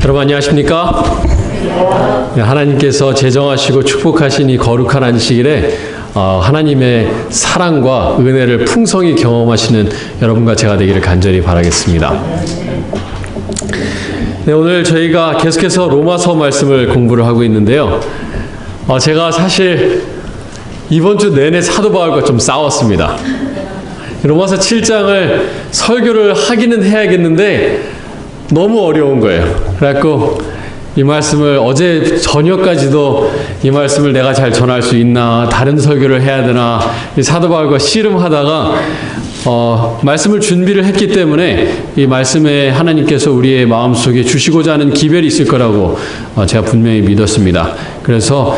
여러분 안녕하십니까? 하나님께서 제정하시고 축복하신 이 거룩한 안식일에 하나님의 사랑과 은혜를 풍성히 경험하시는 여러분과 제가 되기를 간절히 바라겠습니다. 네, 오늘 저희가 계속해서 로마서 말씀을 공부를 하고 있는데요. 제가 사실 이번 주 내내 사도 바울과 좀 싸웠습니다. 로마서 7장을 설교를 하기는 해야겠는데 너무 어려운 거예요. 그래갖고 이 말씀을 어제 저녁까지도 이 말씀을 내가 잘 전할 수 있나, 다른 설교를 해야 되나, 이 사도 바울과 씨름하다가 말씀을 준비를 했기 때문에 이 말씀에 하나님께서 우리의 마음속에 주시고자 하는 기별이 있을 거라고 제가 분명히 믿었습니다. 그래서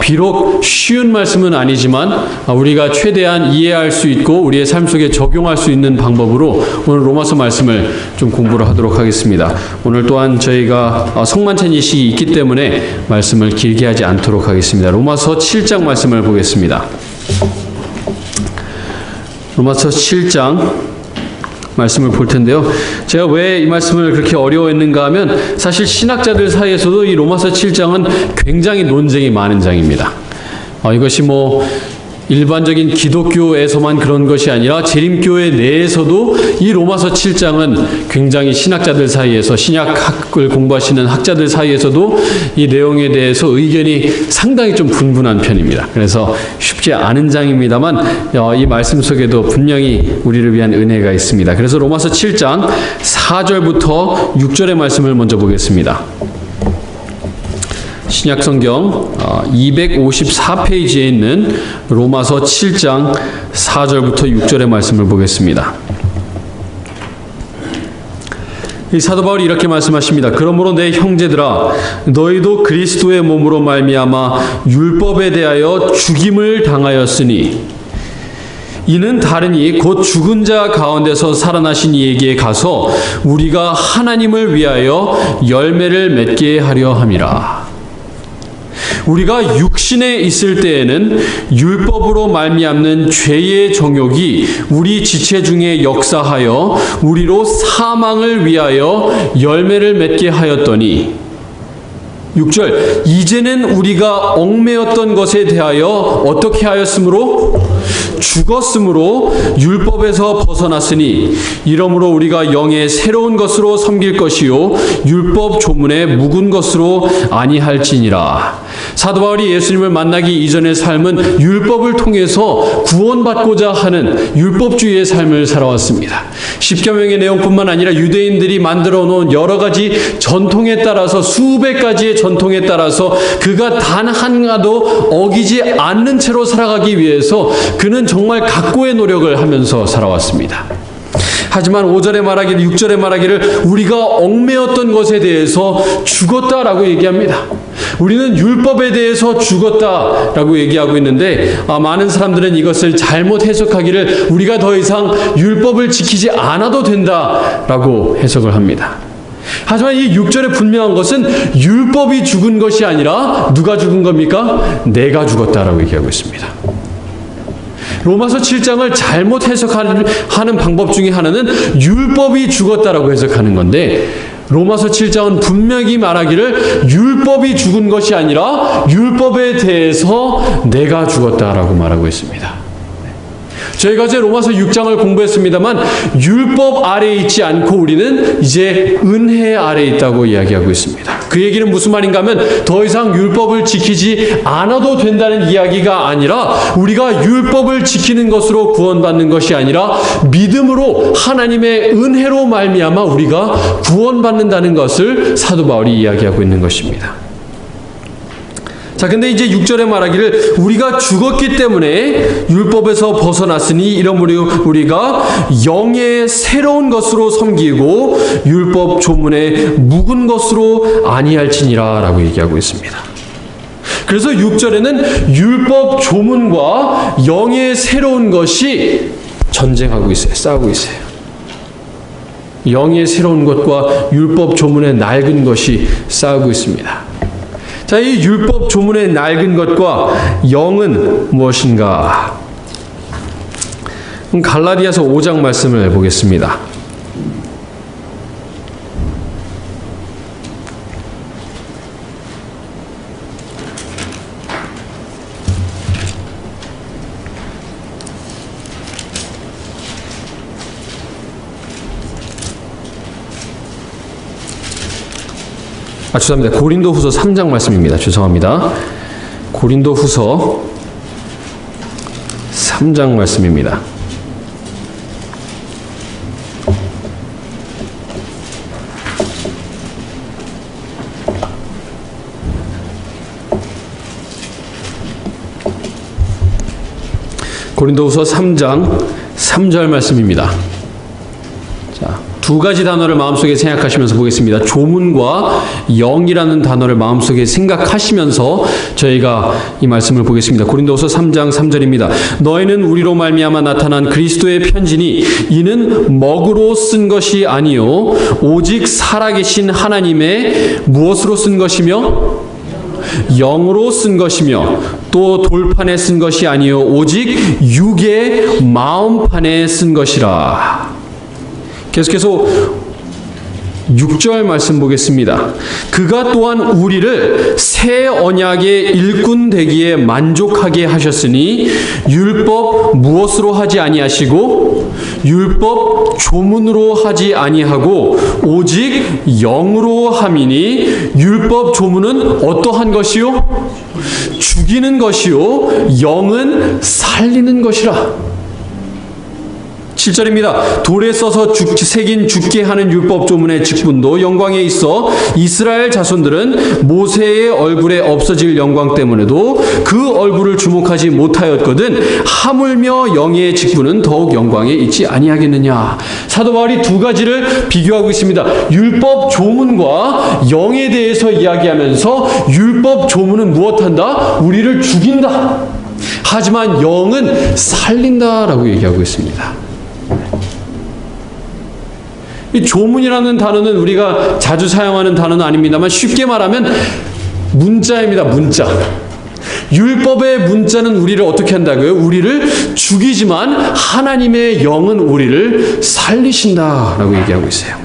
비록 쉬운 말씀은 아니지만 우리가 최대한 이해할 수 있고 우리의 삶 속에 적용할 수 있는 방법으로 오늘 로마서 말씀을 좀 공부를 하도록 하겠습니다. 오늘 또한 저희가 성만찬이식이 있기 때문에 말씀을 길게 하지 않도록 하겠습니다. 로마서 7장 말씀을 보겠습니다. 로마서 7장 말씀을 볼 텐데요. 제가 왜 이 말씀을 그렇게 어려워했는가 하면 사실 신학자들 사이에서도 이 로마서 7장은 굉장히 논쟁이 많은 장입니다. 이것이 일반적인 기독교에서만 그런 것이 아니라 재림교회 내에서도 이 로마서 7장은 굉장히 신학자들 사이에서, 신약학을 공부하시는 학자들 사이에서도 이 내용에 대해서 의견이 상당히 좀 분분한 편입니다. 그래서 쉽지 않은 장입니다만 이 말씀 속에도 분명히 우리를 위한 은혜가 있습니다. 그래서 로마서 7장 4절부터 6절의 말씀을 먼저 보겠습니다. 신약성경 254페이지에 있는 로마서 7장 4절부터 6절의 말씀을 보겠습니다. 이 사도 바울이 이렇게 말씀하십니다. 그러므로 내 형제들아, 너희도 그리스도의 몸으로 말미암아 율법에 대하여 죽임을 당하였으니 이는 다르니 곧 죽은 자 가운데서 살아나신 이에게 가서 우리가 하나님을 위하여 열매를 맺게 하려 함이라. 우리가 육신에 있을 때에는 율법으로 말미암는 죄의 정욕이 우리 지체 중에 역사하여 우리로 사망을 위하여 열매를 맺게 하였더니 6절 이제는 우리가 얽매였던 것에 대하여 어떻게 하였으므로? 죽었으므로 율법에서 벗어났으니 이러므로 우리가 영의 새로운 것으로 섬길 것이요 율법 조문에 묵은 것으로 아니할지니라. 사도 바울이 예수님을 만나기 이전의 삶은 율법을 통해서 구원받고자 하는 율법주의의 삶을 살아왔습니다. 십계명의 내용뿐만 아니라 유대인들이 만들어 놓은 여러 가지 전통에 따라서, 수백 가지의 전통에 따라서 그가 단 하나도 어기지 않는 채로 살아가기 위해서 그는 정말 각고의 노력을 하면서 살아왔습니다. 하지만 5절에 말하기를, 6절에 말하기를 우리가 얽매였던 것에 대해서 죽었다라고 얘기합니다. 우리는 율법에 대해서 죽었다라고 얘기하고 있는데 많은 사람들은 이것을 잘못 해석하기를 우리가 더 이상 율법을 지키지 않아도 된다라고 해석을 합니다. 하지만 이 6절에 분명한 것은 율법이 죽은 것이 아니라 누가 죽은 겁니까? 내가 죽었다라고 얘기하고 있습니다. 로마서 7장을 잘못 해석하는 방법 중에 하나는 율법이 죽었다라고 해석하는 건데 로마서 7장은 분명히 말하기를 율법이 죽은 것이 아니라 율법에 대해서 내가 죽었다라고 말하고 있습니다. 저희가 어제 로마서 6장을 공부했습니다만 율법 아래에 있지 않고 우리는 이제 은혜 아래에 있다고 이야기하고 있습니다. 그 얘기는 무슨 말인가 하면 더 이상 율법을 지키지 않아도 된다는 이야기가 아니라 우리가 율법을 지키는 것으로 구원받는 것이 아니라 믿음으로 하나님의 은혜로 말미암아 우리가 구원받는다는 것을 사도 바울이 이야기하고 있는 것입니다. 자, 근데 이제 6절에 말하기를 우리가 죽었기 때문에 율법에서 벗어났으니 이러므로 우리가 영의 새로운 것으로 섬기고 율법 조문에 묵은 것으로 아니할지니라 라고 얘기하고 있습니다. 그래서 6절에는 율법 조문과 영의 새로운 것이 전쟁하고 있어요. 싸우고 있어요. 영의 새로운 것과 율법 조문의 낡은 것이 싸우고 있습니다. 자, 이 율법 조문의 낡은 것과 영은 무엇인가? 갈라디아서 5장 말씀을 보겠습니다. 죄송합니다. 고린도후서 3장 말씀입니다. 죄송합니다. 고린도후서 3장 말씀입니다. 고린도후서 3장 3절 말씀입니다. 자, 두 가지 단어를 마음속에 생각하시면서 보겠습니다. 조문과 영이라는 단어를 마음속에 생각하시면서 저희가 이 말씀을 보겠습니다. 고린도후서 3장 3절입니다. 너희는 우리로 말미암아 나타난 그리스도의 편지니 이는 먹으로 쓴 것이 아니요 오직 살아계신 하나님의 무엇으로 쓴 것이며 영으로 쓴 것이며 또 돌판에 쓴 것이 아니요 오직 육의 마음판에 쓴 것이라. 계속해서 6절 말씀 보겠습니다. 그가 또한 우리를 새 언약의 일꾼 되기에 만족하게 하셨으니 율법 무엇으로 하지 아니하시고 율법 조문으로 하지 아니하고 오직 영으로 함이니 율법 조문은 어떠한 것이요? 죽이는 것이요 영은 살리는 것이라. 7절입니다. 돌에 써서 새긴 죽게 하는 율법 조문의 직분도 영광에 있어 이스라엘 자손들은 모세의 얼굴에 없어질 영광 때문에도 그 얼굴을 주목하지 못하였거든 하물며 영의 직분은 더욱 영광에 있지 아니하겠느냐. 사도 바울이 두 가지를 비교하고 있습니다. 율법 조문과 영에 대해서 이야기하면서 율법 조문은 무엇한다? 우리를 죽인다. 하지만 영은 살린다라고 얘기하고 있습니다. 이 조문이라는 단어는 우리가 자주 사용하는 단어는 아닙니다만 쉽게 말하면 문자입니다. 문자. 율법의 문자는 우리를 어떻게 한다고요? 우리를 죽이지만 하나님의 영은 우리를 살리신다라고 얘기하고 있어요.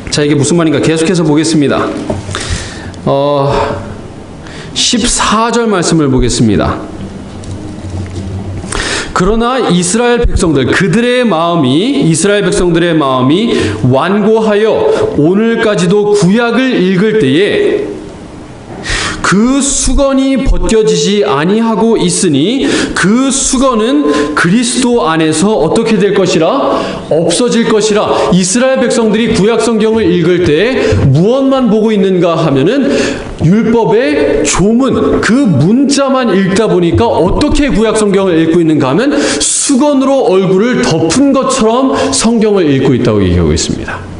자, 이게 무슨 말인가 계속해서 보겠습니다. 14절 말씀을 보겠습니다. 그러나 이스라엘 백성들의 마음이 완고하여 오늘까지도 구약을 읽을 때에 그 수건이 벗겨지지 아니하고 있으니 그 수건은 그리스도 안에서 어떻게 될 것이라? 없어질 것이라. 이스라엘 백성들이 구약 성경을 읽을 때 무엇만 보고 있는가 하면은 율법의 조문, 그 문자만 읽다 보니까 어떻게 구약 성경을 읽고 있는가 하면 수건으로 얼굴을 덮은 것처럼 성경을 읽고 있다고 얘기하고 있습니다.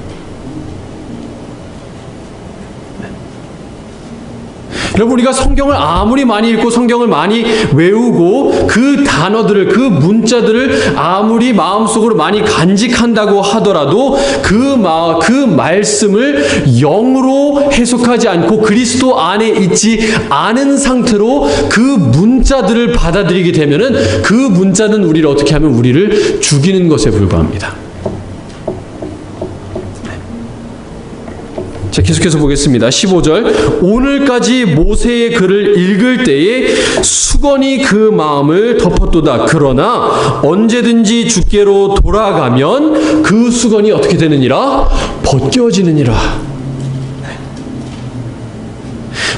여러분, 우리가 성경을 아무리 많이 읽고 성경을 많이 외우고 그 단어들을, 그 문자들을 아무리 마음속으로 많이 간직한다고 하더라도 그 말씀을 영으로 해석하지 않고 그리스도 안에 있지 않은 상태로 그 문자들을 받아들이게 되면은 그 문자는 우리를 어떻게 하면 우리를 죽이는 것에 불과합니다. 자, 계속해서 보겠습니다. 15절. 오늘까지 모세의 글을 읽을 때에 수건이 그 마음을 덮었도다. 그러나 언제든지 주께로 돌아가면 그 수건이 어떻게 되느니라? 벗겨지느니라.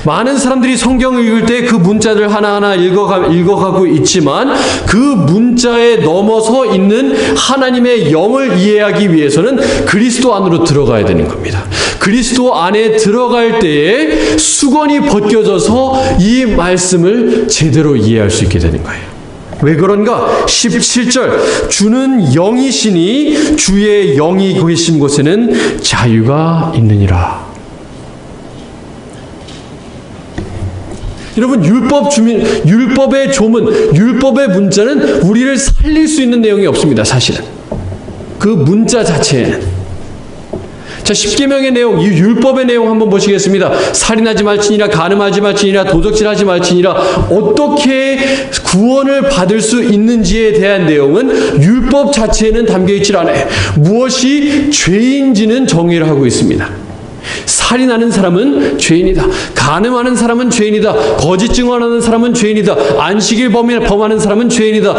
많은 사람들이 성경을 읽을 때 그 문자들 하나하나 읽어가고 있지만 그 문자에 넘어서 있는 하나님의 영을 이해하기 위해서는 그리스도 안으로 들어가야 되는 겁니다. 그리스도 안에 들어갈 때에 수건이 벗겨져서 이 말씀을 제대로 이해할 수 있게 되는 거예요. 왜 그런가? 17절. 주는 영이시니 주의 영이 계신 곳에는 자유가 있느니라. 여러분, 율법의 조문, 율법의 문자는 우리를 살릴 수 있는 내용이 없습니다. 사실은 그 문자 자체에는. 자, 십계명의 내용, 이 율법의 내용 한번 보시겠습니다. 살인하지 말지니라, 간음하지 말지니라, 도적질하지 말지니라. 어떻게 구원을 받을 수 있는지에 대한 내용은 율법 자체에는 담겨 있질 않아요. 무엇이 죄인지는 정의를 하고 있습니다. 살인하는 사람은 죄인이다. 간음하는 사람은 죄인이다. 거짓 증언하는 사람은 죄인이다. 안식일 범하는 사람은 죄인이다.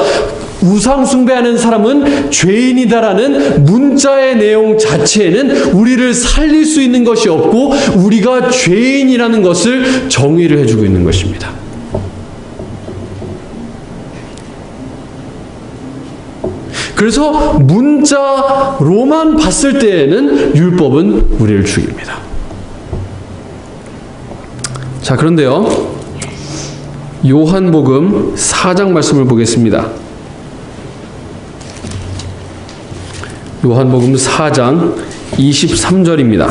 우상 숭배하는 사람은 죄인이다라는 문자의 내용 자체에는 우리를 살릴 수 있는 것이 없고 우리가 죄인이라는 것을 정의를 해주고 있는 것입니다. 그래서 문자로만 봤을 때에는 율법은 우리를 죽입니다. 자, 그런데요, 요한복음 4장 말씀을 보겠습니다. 요한복음 4장 23절입니다.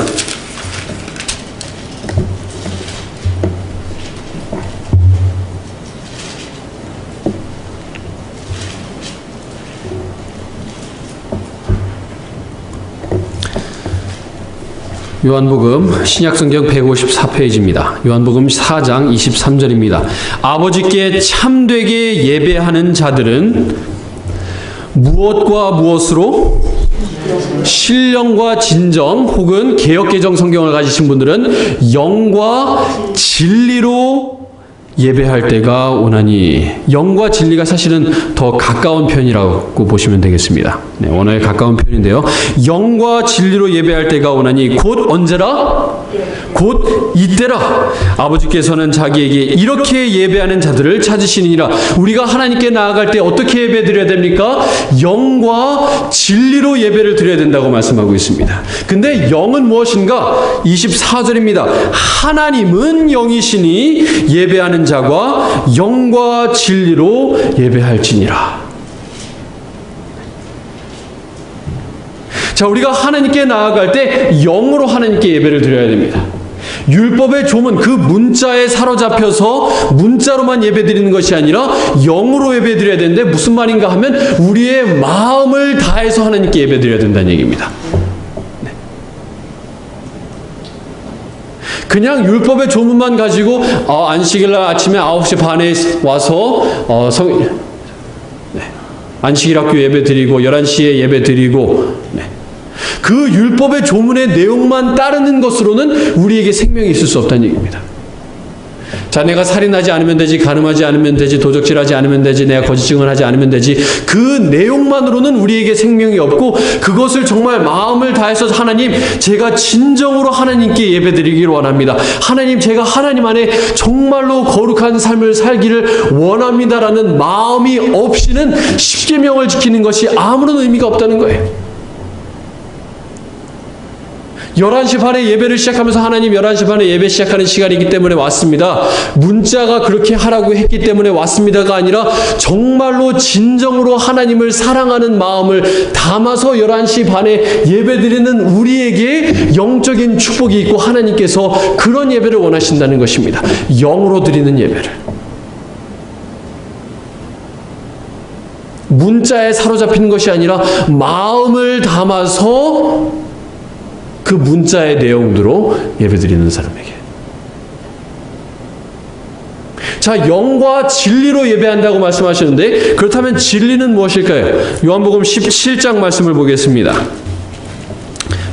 요한복음 신약성경 154페이지입니다. 요한복음 4장 23절입니다. 아버지께 참되게 예배하는 자들은 무엇과 무엇으로? 신령과 진정, 혹은 개역개정 성경을 가지신 분들은 영과 진리로 예배할 때가 오나니. 영과 진리가 사실은 더 가까운 편이라고 보시면 되겠습니다. 네, 언어에 가까운 편인데요. 영과 진리로 예배할 때가 오나니 곧 언제라? 곧 이때라. 아버지께서는 자기에게 이렇게 예배하는 자들을 찾으시니라. 우리가 하나님께 나아갈 때 어떻게 예배 드려야 됩니까? 영과 진리로 예배를 드려야 된다고 말씀하고 있습니다. 근데 영은 무엇인가? 24절입니다. 하나님은 영이시니 예배하는 자가 영과 진리로 예배할지니라. 자, 우리가 하나님께 나아갈 때 영으로 하나님께 예배를 드려야 됩니다. 율법의 조문, 그 문자에 사로잡혀서 문자로만 예배 드리는 것이 아니라 영으로 예배 드려야 되는데, 무슨 말인가 하면 우리의 마음을 다해서 하나님께 예배 드려야 된다는 얘기입니다. 네. 그냥 율법의 조문만 가지고 안식일날 아침에 9시 반에 와서 안식일 학교 예배 드리고 11시에 예배 드리고, 그 율법의 조문의 내용만 따르는 것으로는 우리에게 생명이 있을 수 없다는 얘기입니다. 자, 내가 살인하지 않으면 되지, 간음하지 않으면 되지, 도적질하지 않으면 되지, 내가 거짓 증언하지 않으면 되지, 그 내용만으로는 우리에게 생명이 없고, 그것을 정말 마음을 다해서 하나님, 제가 진정으로 하나님께 예배드리기를 원합니다. 하나님, 제가 하나님 안에 정말로 거룩한 삶을 살기를 원합니다라는 마음이 없이는 십계명을 지키는 것이 아무런 의미가 없다는 거예요. 11시 반에 예배를 시작하면서 하나님 11시 반에 예배 시작하는 시간이기 때문에 왔습니다. 문자가 그렇게 하라고 했기 때문에 왔습니다가 아니라 정말로 진정으로 하나님을 사랑하는 마음을 담아서 11시 반에 예배 드리는 우리에게 영적인 축복이 있고 하나님께서 그런 예배를 원하신다는 것입니다. 영으로 드리는 예배를. 문자에 사로잡히는 것이 아니라 마음을 담아서 그 문자의 내용대로 예배드리는 사람에게. 자, 영과 진리로 예배한다고 말씀하셨는데, 그렇다면 진리는 무엇일까요? 요한복음 17장 말씀을 보겠습니다.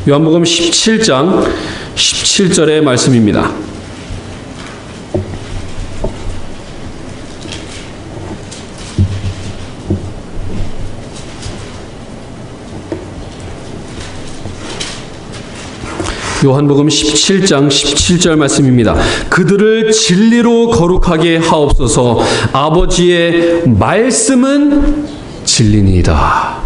요한복음 17장 17절의 말씀입니다. 요한복음 17장 17절 말씀입니다. 그들을 진리로 거룩하게 하옵소서. 아버지의 말씀은 진리니이다.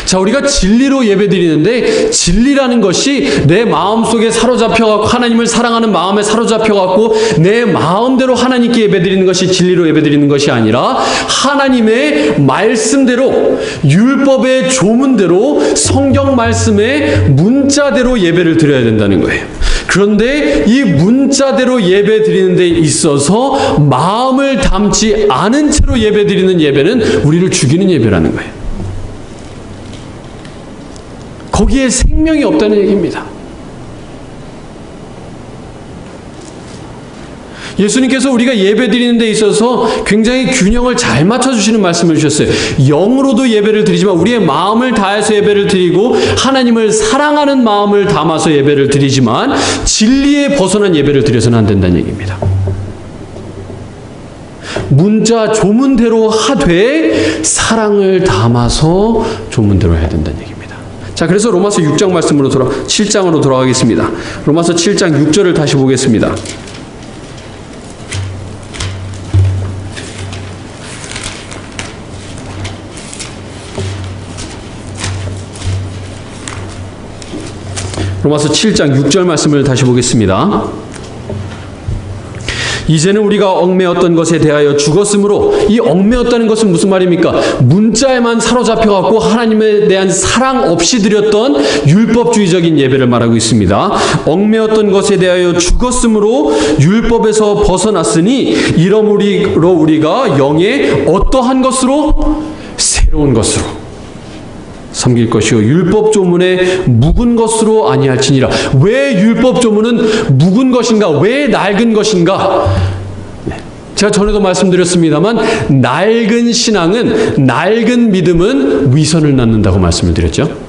자, 우리가 진리로 예배드리는데, 진리라는 것이 내 마음속에 사로잡혀갖고 하나님을 사랑하는 마음에 사로잡혀갖고 내 마음대로 하나님께 예배드리는 것이 진리로 예배드리는 것이 아니라 하나님의 말씀대로, 율법의 조문대로, 성경 말씀의 문자대로 예배를 드려야 된다는 거예요. 그런데 이 문자대로 예배 드리는 데 있어서 마음을 담지 않은 채로 예배 드리는 예배는 우리를 죽이는 예배라는 거예요. 거기에 생명이 없다는 얘기입니다. 예수님께서 우리가 예배드리는 데 있어서 굉장히 균형을 잘 맞춰주시는 말씀을 주셨어요. 영으로도 예배를 드리지만 우리의 마음을 다해서 예배를 드리고 하나님을 사랑하는 마음을 담아서 예배를 드리지만 진리에 벗어난 예배를 드려서는 안 된다는 얘기입니다. 문자 조문대로 하되 사랑을 담아서 조문대로 해야 된다는 얘기입니다. 자, 그래서 로마서 6장 말씀으로 7장으로 돌아가겠습니다. 로마서 7장 6절을 다시 보겠습니다. 로마서 7장 6절 말씀을 다시 보겠습니다. 이제는 우리가 얽매였던 것에 대하여 죽었으므로, 이 얽매였다는 것은 무슨 말입니까? 문자에만 사로잡혀갖고 하나님에 대한 사랑 없이 드렸던 율법주의적인 예배를 말하고 있습니다. 얽매였던 것에 대하여 죽었으므로 율법에서 벗어났으니 이러므로 우리가 영의 어떠한 것으로? 새로운 것으로 섬길 것이요 율법 조문에 묵은 것으로 아니할지니라. 왜 율법 조문은 묵은 것인가? 왜 낡은 것인가? 제가 전에도 말씀드렸습니다만 낡은 신앙은, 낡은 믿음은 위선을 낳는다고 말씀을 드렸죠.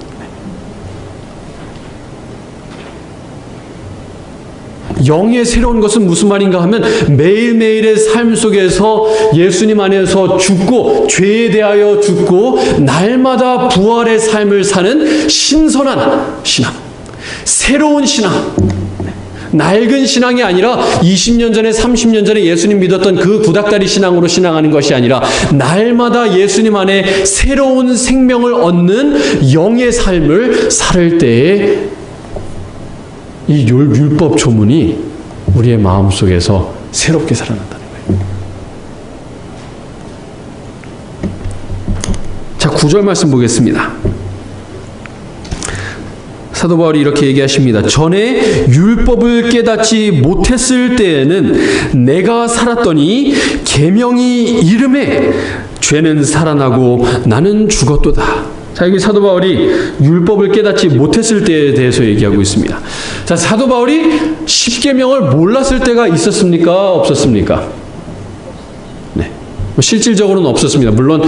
영의 새로운 것은 무슨 말인가 하면 매일매일의 삶 속에서 예수님 안에서 죽고 죄에 대하여 죽고 날마다 부활의 삶을 사는 신선한 신앙, 새로운 신앙, 낡은 신앙이 아니라 20년 전에 30년 전에 예수님 믿었던 그 구닥다리 신앙으로 신앙하는 것이 아니라 날마다 예수님 안에 새로운 생명을 얻는 영의 삶을 살 때에 이 율법 조문이 우리의 마음속에서 새롭게 살아난다는 거예요. 자, 9절 말씀 보겠습니다. 사도 바울이 이렇게 얘기하십니다. 전에 율법을 깨닫지 못했을 때에는 내가 살았더니 계명이 이름에 죄는 살아나고 나는 죽었도다. 자, 여기 사도 바울이 율법을 깨닫지 못했을 때에 대해서 얘기하고 있습니다. 자, 사도 바울이 십계명을 몰랐을 때가 있었습니까? 없었습니까? 네. 실질적으로는 없었습니다. 물론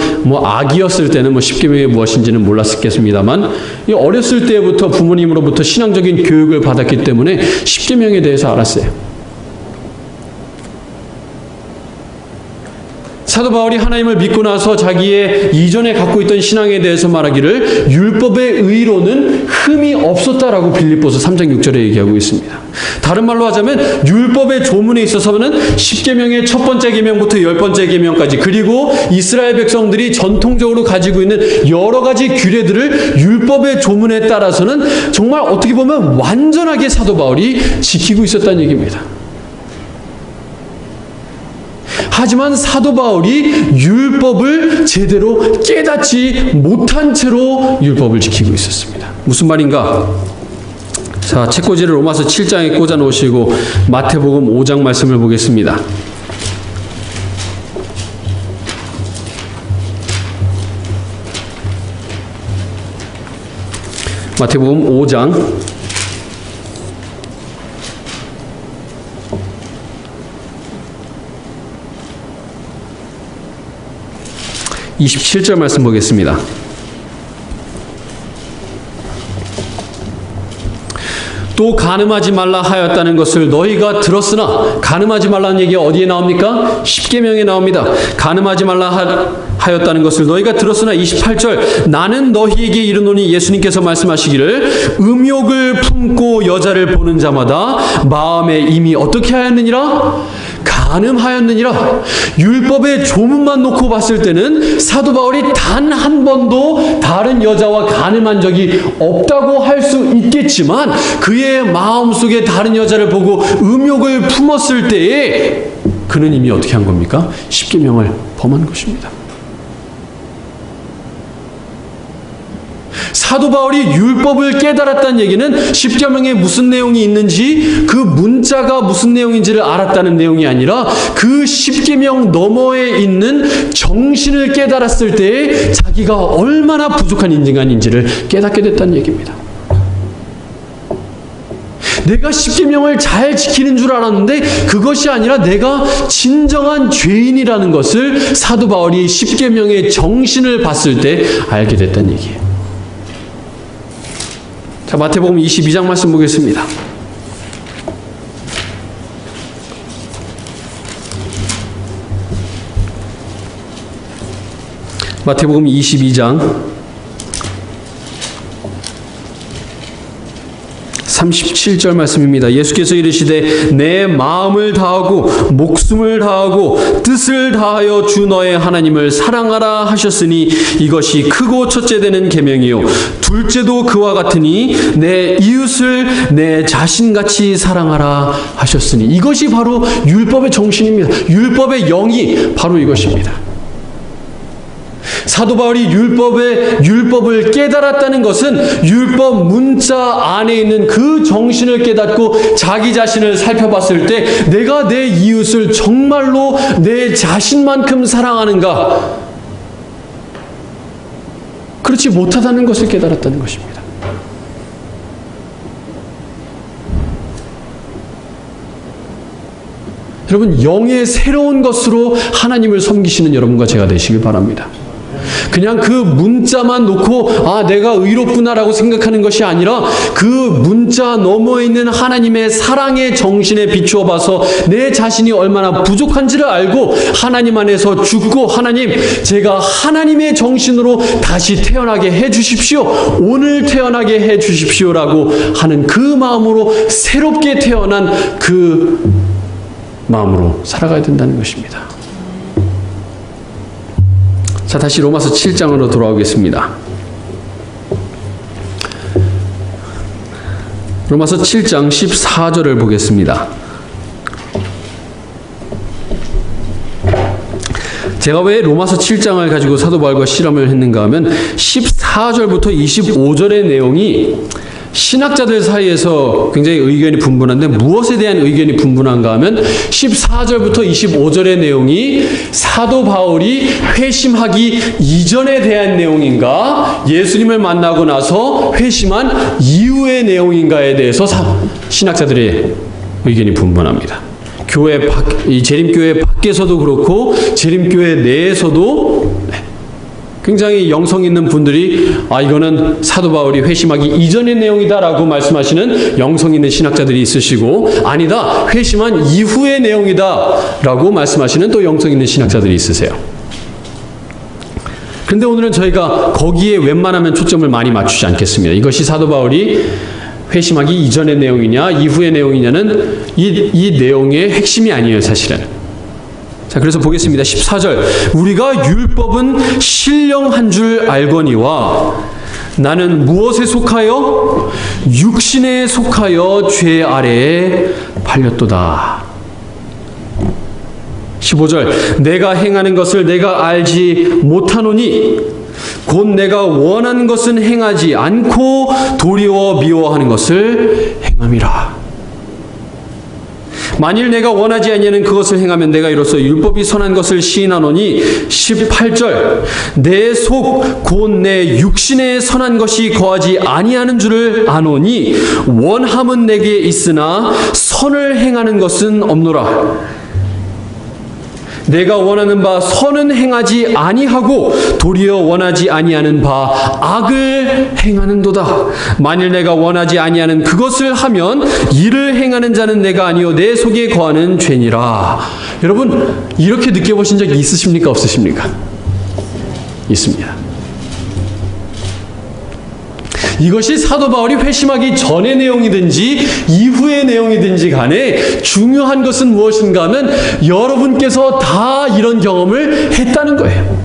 아기였을 때는 십계명이 무엇인지는 몰랐겠습니다만 어렸을 때부터 부모님으로부터 신앙적인 교육을 받았기 때문에 십계명에 대해서 알았어요. 사도 바울이 하나님을 믿고 나서 자기의 이전에 갖고 있던 신앙에 대해서 말하기를 율법의 의로는 흠이 없었다라고 빌립보서 3장 6절에 얘기하고 있습니다. 다른 말로 하자면 율법의 조문에 있어서는 10계명의 첫 번째 계명부터 10번째 계명까지, 그리고 이스라엘 백성들이 전통적으로 가지고 있는 여러 가지 규례들을 율법의 조문에 따라서는 정말 어떻게 보면 완전하게 사도 바울이 지키고 있었다는 얘기입니다. 하지만 사도 바울이 율법을 제대로 깨닫지 못한 채로 율법을 지키고 있었습니다. 무슨 말인가? 자, 책꽂이를 로마서 7장에 꽂아 놓으시고 마태복음 5장 말씀을 보겠습니다. 마태복음 5장 27절 말씀 보겠습니다. 또 간음하지 말라 하였다는 것을 너희가 들었으나, 간음하지 말라는 얘기가 어디에 나옵니까? 십계명에 나옵니다. 간음하지 말라 하였다는 것을 너희가 들었으나 28절 나는 너희에게 이르노니 예수님께서 말씀하시기를 음욕을 품고 여자를 보는 자마다 마음에 이미 어떻게 하였느니라? 간음하였느니라. 율법의 조문만 놓고 봤을 때는 사도 바울이 단 한 번도 다른 여자와 간음한 적이 없다고 할 수 있겠지만 그의 마음속에 다른 여자를 보고 음욕을 품었을 때에 그는 이미 어떻게 한 겁니까? 십계명을 범한 것입니다. 사도 바울이 율법을 깨달았다는 얘기는 십계명에 무슨 내용이 있는지 그 문자가 무슨 내용인지를 알았다는 내용이 아니라 그 십계명 너머에 있는 정신을 깨달았을 때에 자기가 얼마나 부족한 인간인지를 깨닫게 됐다는 얘기입니다. 내가 십계명을 잘 지키는 줄 알았는데 그것이 아니라 내가 진정한 죄인이라는 것을 사도 바울이 십계명의 정신을 봤을 때 알게 됐다는 얘기예요. 자, 마태복음 22장 말씀 보겠습니다. 마태복음 22장 37절 말씀입니다. 예수께서 이르시되 내 마음을 다하고 목숨을 다하고 뜻을 다하여 주 너의 하나님을 사랑하라 하셨으니 이것이 크고 첫째 되는 계명이요 둘째도 그와 같으니 내 이웃을 내 자신같이 사랑하라 하셨으니 이것이 바로 율법의 정신입니다. 율법의 영이 바로 이것입니다. 사도 바울이 율법을 깨달았다는 것은 율법 문자 안에 있는 그 정신을 깨닫고 자기 자신을 살펴봤을 때 내가 내 이웃을 정말로 내 자신만큼 사랑하는가? 그렇지 못하다는 것을 깨달았다는 것입니다. 여러분, 영의 새로운 것으로 하나님을 섬기시는 여러분과 제가 되시길 바랍니다. 그냥 그 문자만 놓고 내가 의롭구나라고 생각하는 것이 아니라 그 문자 너머에 있는 하나님의 사랑의 정신에 비추어 봐서 내 자신이 얼마나 부족한지를 알고 하나님 안에서 죽고 하나님 제가 하나님의 정신으로 다시 태어나게 해 주십시오. 오늘 태어나게 해 주십시오라고 하는 그 마음으로 새롭게 태어난 그 마음으로 살아가야 된다는 것입니다. 자, 다시 로마서 7장으로 돌아오겠습니다. 로마서 7장 14절을 보겠습니다. 제가 왜 로마서 7장을 가지고 사도 바울과 실험을 했는가 하면 14절부터 25절의 내용이 신학자들 사이에서 굉장히 의견이 분분한데 무엇에 대한 의견이 분분한가 하면 14절부터 25절의 내용이 사도 바울이 회심하기 이전에 대한 내용인가 예수님을 만나고 나서 회심한 이후의 내용인가에 대해서 신학자들의 의견이 분분합니다. 이 재림교회 밖에서도 그렇고 재림교회 내에서도 굉장히 영성 있는 분들이 이거는 사도 바울이 회심하기 이전의 내용이다라고 말씀하시는 영성 있는 신학자들이 있으시고 아니다 회심한 이후의 내용이다라고 말씀하시는 또 영성 있는 신학자들이 있으세요. 그런데 오늘은 저희가 거기에 웬만하면 초점을 많이 맞추지 않겠습니다. 이것이 사도 바울이 회심하기 이전의 내용이냐 이후의 내용이냐는 이 내용의 핵심이 아니에요, 사실은. 자, 그래서 보겠습니다. 14절. 우리가 율법은 신령한 줄 알거니와 나는 무엇에 속하여? 육신에 속하여 죄 아래에 팔렸도다. 15절. 내가 행하는 것을 내가 알지 못하노니 곧 내가 원하는 것은 행하지 않고 도리어 미워하는 것을 행함이라. 만일 내가 원하지 아니하는 그것을 행하면 내가 이로써 율법이 선한 것을 시인하노니 18절 내 속 곧 내 육신에 선한 것이 거하지 아니하는 줄을 아노니 원함은 내게 있으나 선을 행하는 것은 없노라. 내가 원하는 바 선은 행하지 아니하고 도리어 원하지 아니하는 바 악을 행하는도다. 만일 내가 원하지 아니하는 그것을 하면 이를 행하는 자는 내가 아니요 내 속에 거하는 죄니라. 여러분 이렇게 느껴보신 적이 있으십니까 없으십니까? 있습니다. 이것이 사도 바울이 회심하기 전의 내용이든지 이후의 내용이든지 간에 중요한 것은 무엇인가 하면 여러분께서 다 이런 경험을 했다는 거예요.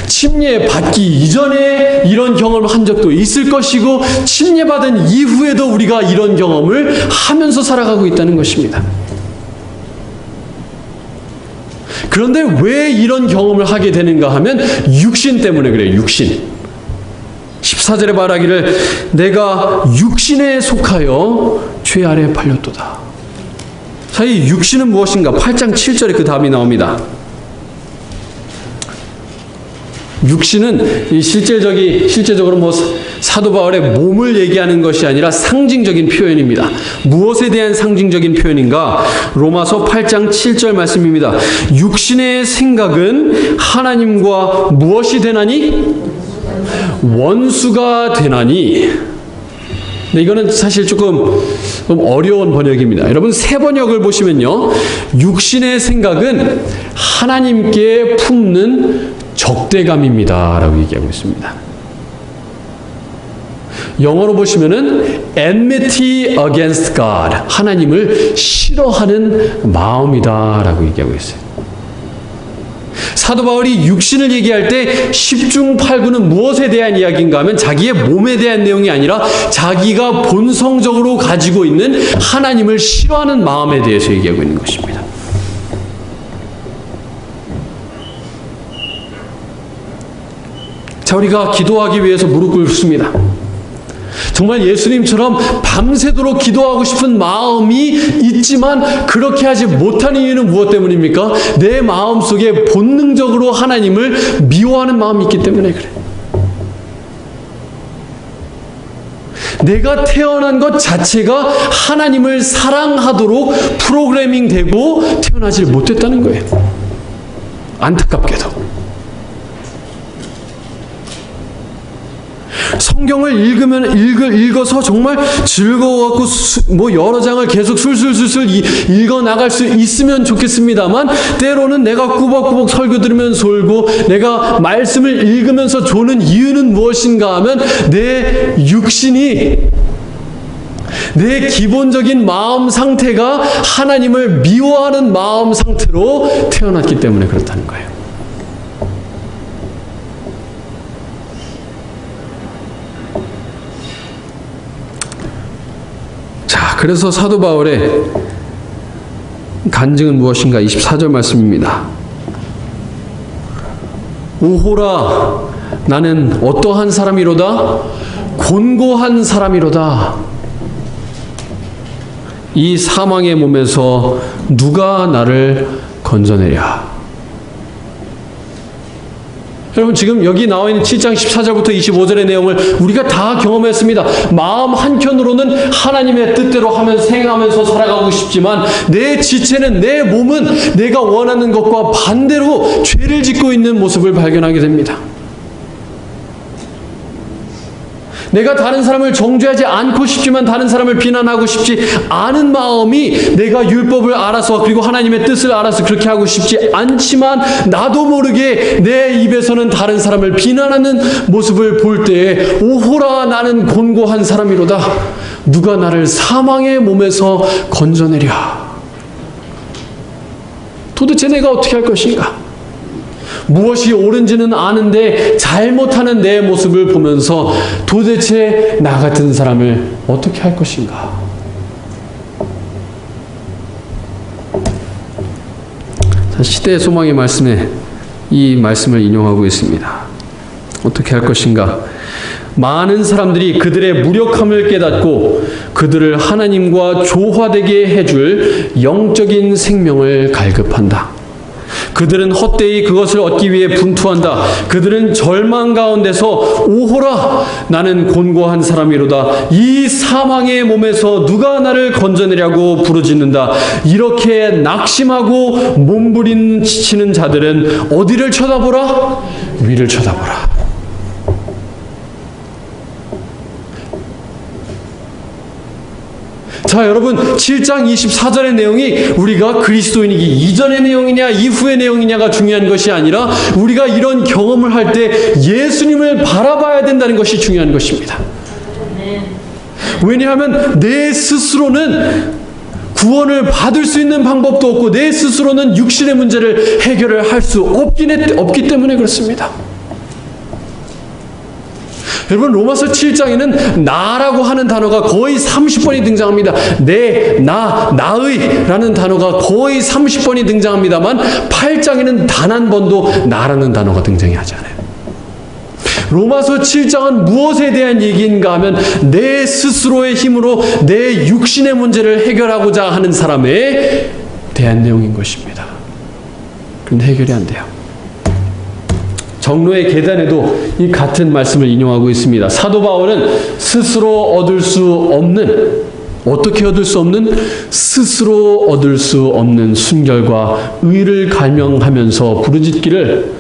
침례받기 이전에 이런 경험을 한 적도 있을 것이고 침례받은 이후에도 우리가 이런 경험을 하면서 살아가고 있다는 것입니다. 그런데 왜 이런 경험을 하게 되는가 하면 육신 때문에 그래요. 육신. 14절에 말하기를 내가 육신에 속하여 죄 아래에 팔렸도다. 자, 이 육신은 무엇인가? 8장 7절에 그 답이 나옵니다. 육신은 이 실제적으로 사도 바울의 몸을 얘기하는 것이 아니라 상징적인 표현입니다. 무엇에 대한 상징적인 표현인가? 로마서 8장 7절 말씀입니다. 육신의 생각은 하나님과 무엇이 되나니? 원수가 되나니. 네, 이거는 사실 조금 어려운 번역입니다. 여러분 새 번역을 보시면요, 육신의 생각은 하나님께 품는 적대감입니다 라고 얘기하고 있습니다. 영어로 보시면은 enmity against God, 하나님을 싫어하는 마음이다 라고 얘기하고 있어요. 사도 바울이 육신을 얘기할 때 10중 8구는 무엇에 대한 이야기인가 하면 자기의 몸에 대한 내용이 아니라 자기가 본성적으로 가지고 있는 하나님을 싫어하는 마음에 대해서 얘기하고 있는 것입니다. 자, 우리가 기도하기 위해서 무릎 꿇습니다. 정말 예수님처럼 밤새도록 기도하고 싶은 마음이 있지만 그렇게 하지 못하는 이유는 무엇 때문입니까? 내 마음속에 본능적으로 하나님을 미워하는 마음이 있기 때문에 그래. 내가 태어난 것 자체가 하나님을 사랑하도록 프로그래밍 되고 태어나지 못했다는 거예요. 안타깝게도. 성경을 읽어서 정말 즐거워갖고 여러 장을 계속 술술술술 읽어 나갈 수 있으면 좋겠습니다만, 때로는 내가 꾸벅꾸벅 설교 들으면서 졸고 내가 말씀을 읽으면서 조는 이유는 무엇인가 하면 내 육신이, 내 기본적인 마음 상태가 하나님을 미워하는 마음 상태로 태어났기 때문에 그렇다는 거예요. 그래서 사도 바울의 간증은 무엇인가? 24절 말씀입니다. 오호라, 나는 어떠한 사람이로다? 곤고한 사람이로다. 이 사망의 몸에서 누가 나를 건져내랴. 여러분 지금 여기 나와 있는 7장 14절부터 25절의 내용을 우리가 다 경험했습니다. 마음 한켠으로는 하나님의 뜻대로 하면서 생각하면서 살아가고 싶지만 내 지체는, 내 몸은 내가 원하는 것과 반대로 죄를 짓고 있는 모습을 발견하게 됩니다. 내가 다른 사람을 정죄하지 않고 싶지만 다른 사람을 비난하고 싶지 않은 마음이, 내가 율법을 알아서 그리고 하나님의 뜻을 알아서 그렇게 하고 싶지 않지만 나도 모르게 내 입에서는 다른 사람을 비난하는 모습을 볼 때에 오호라, 나는 곤고한 사람이로다. 누가 나를 사망의 몸에서 건져내랴. 도대체 내가 어떻게 할 것인가? 무엇이 옳은지는 아는데 잘못하는 내 모습을 보면서 도대체 나 같은 사람을 어떻게 할 것인가? 자, 시대의 소망의 말씀에 이 말씀을 인용하고 있습니다. 어떻게 할 것인가? 많은 사람들이 그들의 무력함을 깨닫고 그들을 하나님과 조화되게 해줄 영적인 생명을 갈급한다. 그들은 헛되이 그것을 얻기 위해 분투한다. 그들은 절망 가운데서 오호라, 나는 곤고한 사람이로다. 이 사망의 몸에서 누가 나를 건져내려고 부르짖는다. 이렇게 낙심하고 몸부림치는 자들은 어디를 쳐다보라? 위를 쳐다보라. 자, 여러분 7장 24절의 내용이 우리가 그리스도인이기 이전의 내용이냐 이후의 내용이냐가 중요한 것이 아니라 우리가 이런 경험을 할 때 예수님을 바라봐야 된다는 것이 중요한 것입니다. 왜냐하면 내 스스로는 구원을 받을 수 있는 방법도 없고 내 스스로는 육신의 문제를 해결을 할 수 없기 때문에 그렇습니다. 여러분 로마서 7장에는 나라고 하는 단어가 거의 30번이 등장합니다. 내, 나, 나의 라는 단어가 거의 30번이 등장합니다만 8장에는 단 한 번도 나라는 단어가 등장이 하지 않아요. 로마서 7장은 무엇에 대한 얘기인가 하면 내 스스로의 힘으로 내 육신의 문제를 해결하고자 하는 사람에 대한 내용인 것입니다. 그런데 해결이 안 돼요. 정로의 계단에도 이 같은 말씀을 인용하고 있습니다. 사도 바울은 스스로 얻을 수 없는, 어떻게 얻을 수 없는? 스스로 얻을 수 없는 순결과 의를 갈망하면서 부르짖기를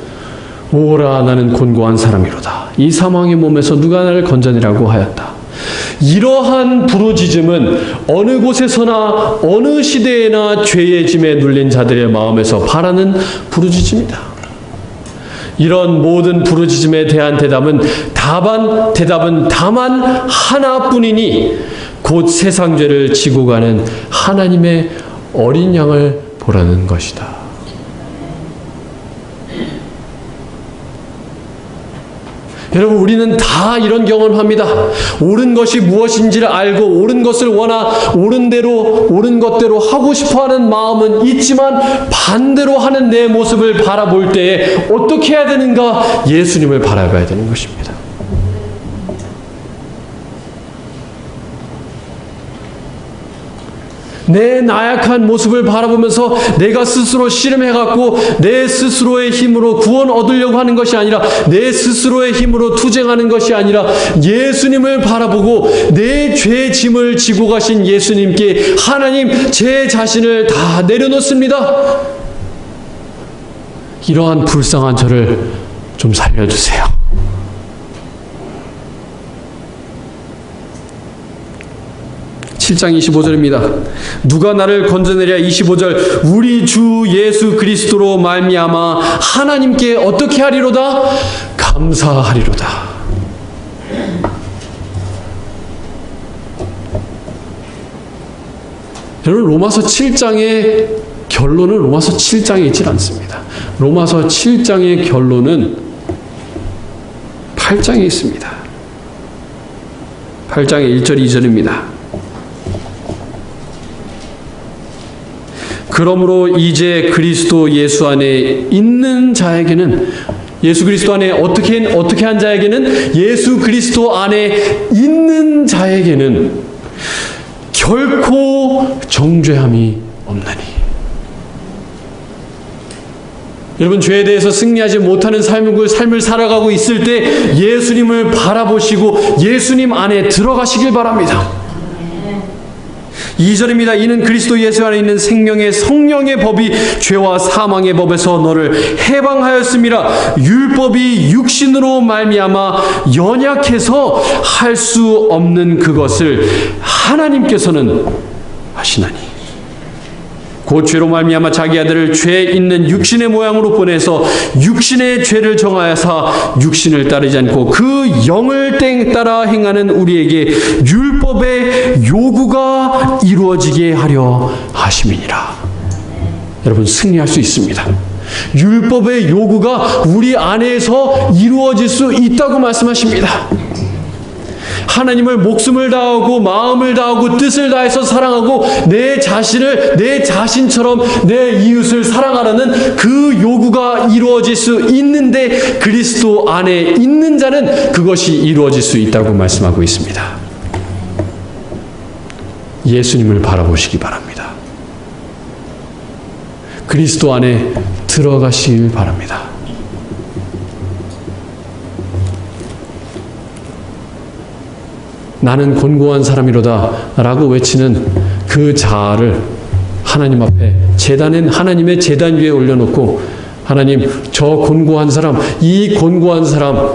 오라 나는 곤고한 사람이로다. 이 사망의 몸에서 누가 나를 건져내라고 하였다. 이러한 부르짖음은 어느 곳에서나 어느 시대에나 죄의 짐에 눌린 자들의 마음에서 바라는 부르짖음이다. 이런 모든 부르짖음에 대한 대답은 다만 하나뿐이니 곧 세상 죄를 지고 가는 하나님의 어린 양을 보라는 것이다. 여러분, 우리는 다 이런 경험합니다. 옳은 것이 무엇인지를 알고 옳은 것을 옳은 것대로 하고 싶어하는 마음은 있지만 반대로 하는 내 모습을 바라볼 때에 어떻게 해야 되는가? 예수님을 바라봐야 되는 것입니다. 내 나약한 모습을 바라보면서 내가 스스로 씨름해갖고 내 스스로의 힘으로 구원 얻으려고 하는 것이 아니라, 내 스스로의 힘으로 투쟁하는 것이 아니라 예수님을 바라보고 내 죄 짐을 지고 가신 예수님께 하나님, 제 자신을 다 내려놓습니다. 이러한 불쌍한 저를 좀 살려주세요. 7장 25절입니다. 누가 나를 건져내랴. 25절. 우리 주 예수 그리스도로 말미암아 하나님께 어떻게 하리로다? 감사하리로다. 여러분, 로마서 7장의 결론은 로마서 7장에 있지 않습니다. 로마서 7장의 결론은 8장에 있습니다. 8장의 1절 2절입니다. 그러므로 이제 그리스도 예수 안에 있는 자에게는, 예수 그리스도 안에 어떻게 한 자에게는, 예수 그리스도 안에 있는 자에게는 결코 정죄함이 없나니. 여러분, 죄에 대해서 승리하지 못하는 삶을 살아가고 있을 때 예수님을 바라보시고 예수님 안에 들어가시길 바랍니다. 2절입니다. 이는 그리스도 예수 안에 있는 생명의 성령의 법이 죄와 사망의 법에서 너를 해방하였음이라. 율법이 육신으로 말미암아 연약해서 할 수 없는 그것을 하나님께서는 하시나니, 곧 죄로 말미암아 자기 아들을 죄 있는 육신의 모양으로 보내서 육신의 죄를 정하여서 육신을 따르지 않고 그 영을 따라 행하는 우리에게 율법의 요구가 이루어지게 하려 하심이니라. 여러분, 승리할 수 있습니다. 율법의 요구가 우리 안에서 이루어질 수 있다고 말씀하십니다. 하나님을 목숨을 다하고 마음을 다하고 뜻을 다해서 사랑하고 내 자신처럼 내 이웃을 사랑하라는 그 요구가 이루어질 수 있는데, 그리스도 안에 있는 자는 그것이 이루어질 수 있다고 말씀하고 있습니다. 예수님을 바라보시기 바랍니다. 그리스도 안에 들어가시길 바랍니다. 나는 곤고한 사람이로다 라고 외치는 그 자아를 하나님 앞에 하나님의 제단 위에 올려놓고, 하나님, 저 곤고한 사람, 이 곤고한 사람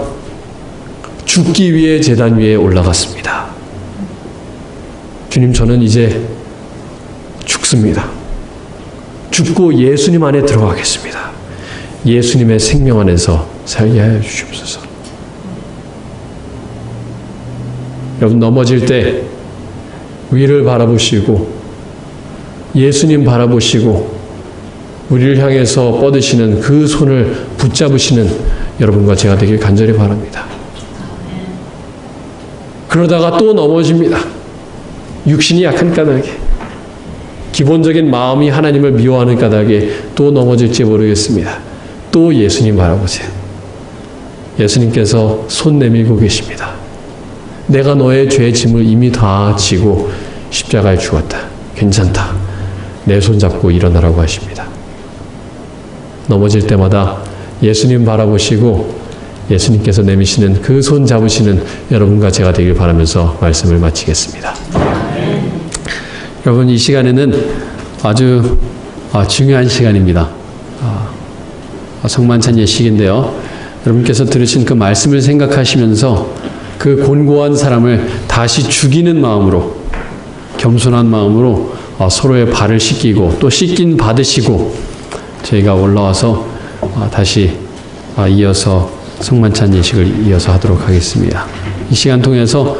죽기 위해 제단 위에 올라갔습니다. 주님, 저는 이제 죽습니다. 죽고 예수님 안에 들어가겠습니다. 예수님의 생명 안에서 살게 하여 주시옵소서. 여러분, 넘어질 때 위를 바라보시고 예수님 바라보시고 우리를 향해서 뻗으시는 그 손을 붙잡으시는 여러분과 제가 되길 간절히 바랍니다. 그러다가 또 넘어집니다. 육신이 약한 까닭에, 기본적인 마음이 하나님을 미워하는 까닭에 또 넘어질지 모르겠습니다. 또 예수님 바라보세요. 예수님께서 손 내밀고 계십니다. 내가 너의 죄 짐을 이미 다 지고 십자가에 죽었다. 괜찮다. 내 손 잡고 일어나라고 하십니다. 넘어질 때마다 예수님 바라보시고 예수님께서 내미시는 그 손 잡으시는 여러분과 제가 되길 바라면서 말씀을 마치겠습니다. 여러분, 이 시간에는 아주 중요한 시간입니다. 성만찬 예식인데요. 여러분께서 들으신 그 말씀을 생각하시면서 그 곤고한 사람을 다시 죽이는 마음으로, 겸손한 마음으로 서로의 발을 씻기고 또 씻긴 받으시고 저희가 올라와서 다시 이어서 성만찬 예식을 이어서 하도록 하겠습니다. 이 시간 통해서